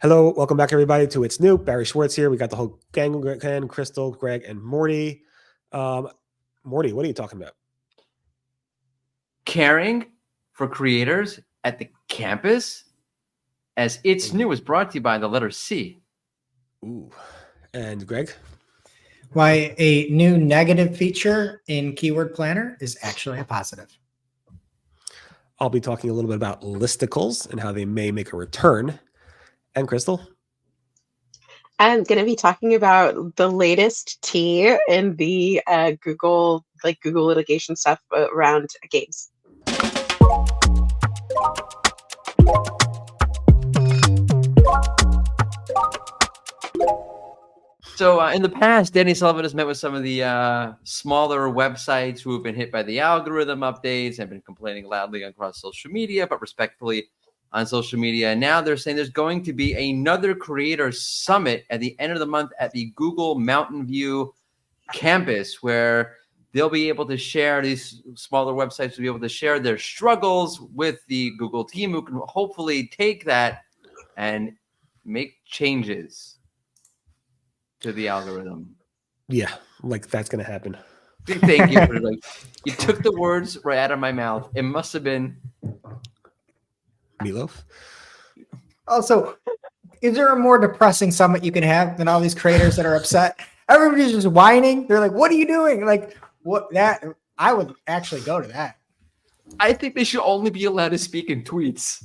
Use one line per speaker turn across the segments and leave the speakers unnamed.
Hello, welcome back everybody to It's New. Barry Schwartz here. We got the whole gang, Crystal, Greg, and Mordy. Mordy, what are you talking about?
Caring for creators at the campus, as It's New is brought to you by the letter C.
Ooh, and Greg?
Why a new negative feature in Keyword Planner is actually a positive.
I'll be talking a little bit about listicles and how they may make a return. And Crystal?
I'm going to be talking about the latest tea in the Google litigation stuff around games.
So in the past, Danny Sullivan has met with some of the smaller websites who have been hit by the algorithm updates and been complaining loudly across social media, but respectfully on social media. And now they're saying there's going to be another creator summit at the end of the month at the Google Mountain View campus, where they'll be able to share, these smaller websites will be able to share their struggles with the Google team, who can hopefully take that and make changes to the algorithm.
Yeah, like that's going to happen.
Thank you. You took the words right out of my mouth. It must have been
Meatloaf.
Also, is there a more depressing summit you can have than all these creators that are upset? Everybody's just whining. They're like, what are you doing? Like, what that? I would actually go to that.
I think they should only be allowed to speak in tweets.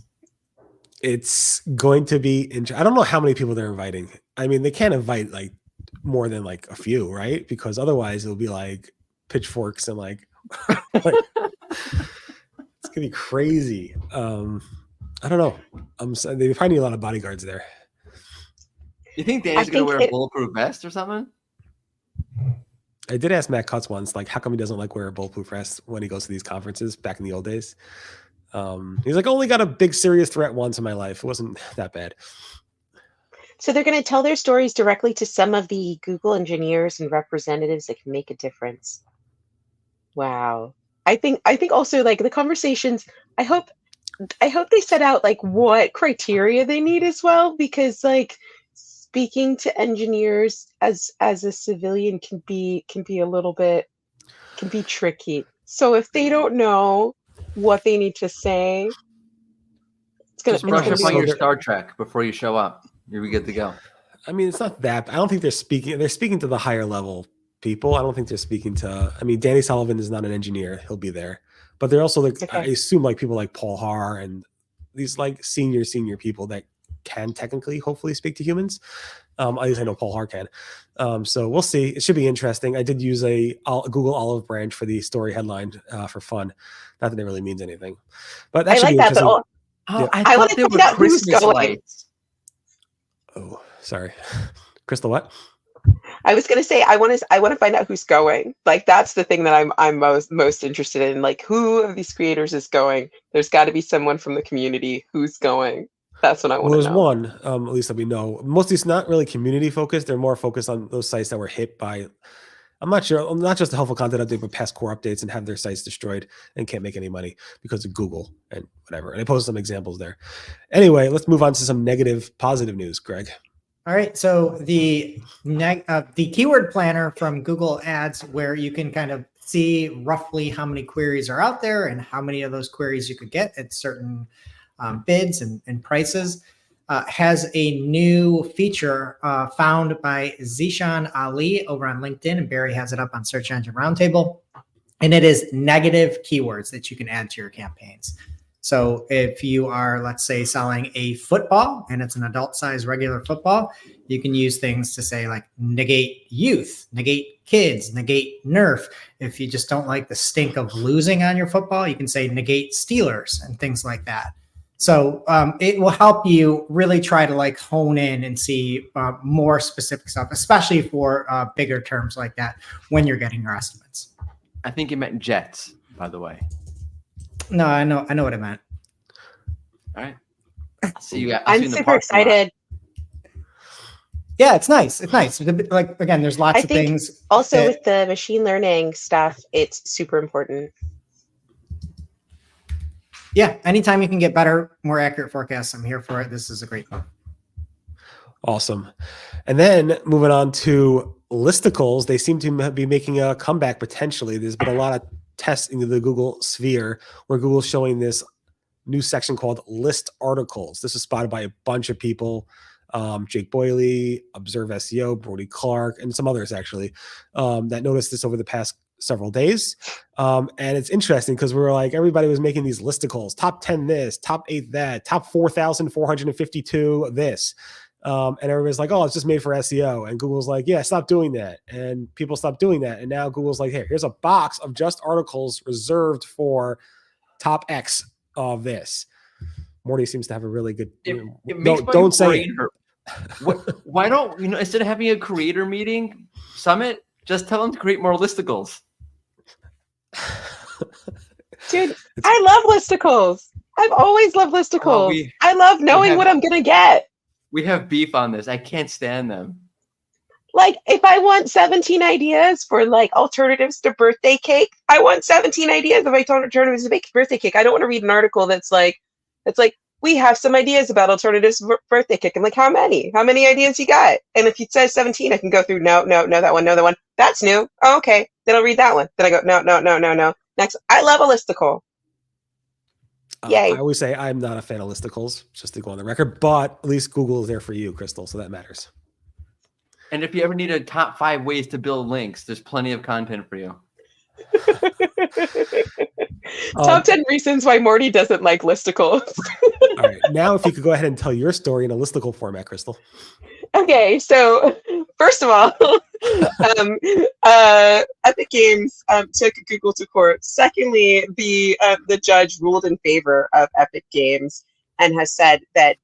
It's going to be, I don't know how many people they're inviting. I mean, they can't invite like more than like a few, right? Because otherwise it'll be like pitchforks and like, it's gonna be crazy. I don't know. They probably need a lot of bodyguards there.
You think Danny's gonna wear a bulletproof vest or something?
I did ask Matt Cutts once, like, how come he doesn't like wear a bulletproof vest when he goes to these conferences back in the old days? He's like, only got a big serious threat once in my life. It wasn't that bad.
So they're going to tell their stories directly to some of the Google engineers and representatives that can make a difference. Wow. I think also like the conversations, I hope they set out like what criteria they need as well, because like speaking to engineers as a civilian can be a little bit, can be tricky. So if they don't know what they need to say, it's gonna
brush up on your Star Trek before you show up. You're good to go.
I mean, it's not that. I don't think they're speaking. They're speaking to the higher level people. I don't think they're speaking to. I mean, Danny Sullivan is not an engineer. He'll be there, but they're also like, okay. I assume like people like Paul Haar and these like senior people that can technically, hopefully, speak to humans. At least I know Paul Haar can. So we'll see. It should be interesting. I did use a Google Olive Branch for the story headline for fun. Not that it really means anything, but that should be interesting.
I thought they were Christmas lights.
Oh, sorry. Crystal, what?
I was gonna say I want to find out who's going. Like that's the thing that I'm most interested in. Like who of these creators is going? There's got to be someone from the community who's going. That's what I want to know.
There's one, at least that we know. Mostly it's not really community focused. They're more focused on those sites that were hit by, I'm not sure, not just the helpful content update, but past core updates and have their sites destroyed and can't make any money because of Google and whatever. And I posted some examples there. Anyway, let's move on to some positive news, Greg.
All right. So the keyword planner from Google Ads, where you can kind of see roughly how many queries are out there and how many of those queries you could get at certain bids and prices, has a new feature found by Zishan Ali over on LinkedIn, and Barry has it up on Search Engine Roundtable. And it is negative keywords that you can add to your campaigns. So if you are, let's say, selling a football and it's an adult size regular football, you can use things to say like negate youth, negate kids, negate Nerf. If you just don't like the stink of losing on your football, you can say negate Steelers and things like that. So it will help you really try to like hone in and see more specific stuff, especially for bigger terms like that when you're getting your estimates.
I think you meant Jets, by the way.
No, I know what I meant.
All right. See you.
I'm super excited.
Yeah, it's nice. It's nice. Like again, there's lots of things.
Also, with the machine learning stuff, it's super important.
Yeah, anytime you can get better, more accurate forecasts, I'm here for it. This is a great move.
Awesome. And then moving on to Listicles, they seem to be making a comeback potentially. There's been a lot of tests into the Google sphere where Google's showing this new section called List Articles. This was spotted by a bunch of people. Jake Boyley, Observe SEO, Mordy Clark, and some others actually that noticed this over the past several days. And it's interesting because we were like, everybody was making these listicles, top 10 this, top 8 that, top 4,452 this. And everybody's like, oh, it's just made for SEO. And Google's like, yeah, stop doing that. And people stopped doing that. And now Google's like, hey, here's a box of just articles reserved for top X of this. Mordy seems to have a really good. Don't say it.
Why don't instead of having a creator meeting summit, just tell them to create more listicles.
Dude, I love listicles. I've always loved listicles. I love knowing what I'm gonna get.
We have beef on this. I can't stand them.
Like, if I want 17 ideas for like alternatives to birthday cake, I want 17 ideas of alternatives to make birthday cake. I don't want to read an article that's like, we have some ideas about alternatives to birthday cake. I'm like, how many? How many ideas you got? And if it says 17, I can go through, no, that one. That's new. Oh, okay. Then I'll read that one. Then I go, no. Next, I love a listicle. Yay.
I always say I'm not a fan of listicles, just to go on the record, but at least Google is there for you, Crystal, so that matters.
And if you ever need a top 5 ways to build links, there's plenty of content for you.
Top 10 reasons why Morty doesn't like listicles.
All right. Now, if you could go ahead and tell your story in a listicle format, Crystal.
Okay. So, first of all, Epic Games took Google to court. Secondly, the judge ruled in favor of Epic Games and has said that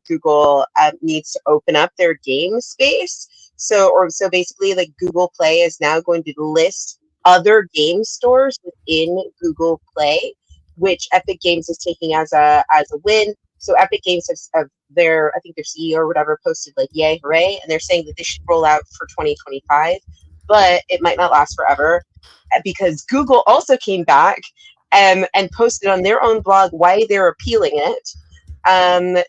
Google needs to open up their game space. So basically, like, Google Play is now going to list other game stores within Google Play, which Epic Games is taking as a win. So Epic Games have I think their CEO or whatever posted like, yay, hooray, and they're saying that this should roll out for 2025, but it might not last forever because Google also came back and posted on their own blog why they're appealing it.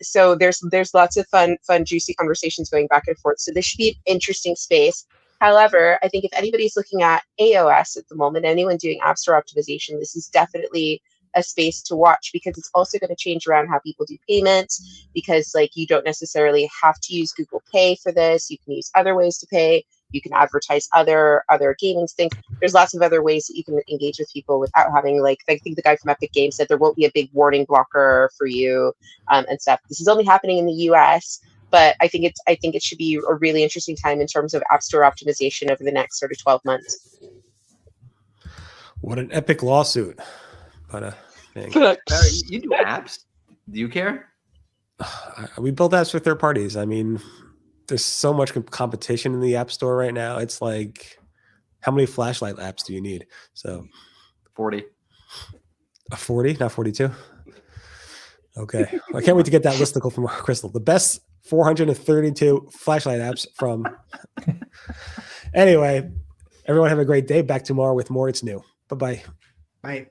So there's lots of fun, juicy conversations going back and forth. So this should be an interesting space. However, I think if anybody's looking at AOS at the moment, anyone doing App Store optimization, this is definitely a space to watch because it's also going to change around how people do payments because like you don't necessarily have to use Google Pay for this. You can use other ways to pay. You can advertise other gaming things. There's lots of other ways that you can engage with people without having like, I think the guy from Epic Games said there won't be a big warning blocker for you and stuff. This is only happening in the US. But I think it should be a really interesting time in terms of App Store optimization over the next sort of 12 months.
What an epic lawsuit! But
Barry, you do apps? Do you care?
We build apps for third parties. I mean, there's so much competition in the App Store right now. It's like, how many flashlight apps do you need? So,
40.
A 40, not 42. Okay, I can't wait to get that listicle from Crystal. The best 432 flashlight apps from. Anyway, everyone have a great day. Back tomorrow with more. It's new. Bye-bye.
Bye.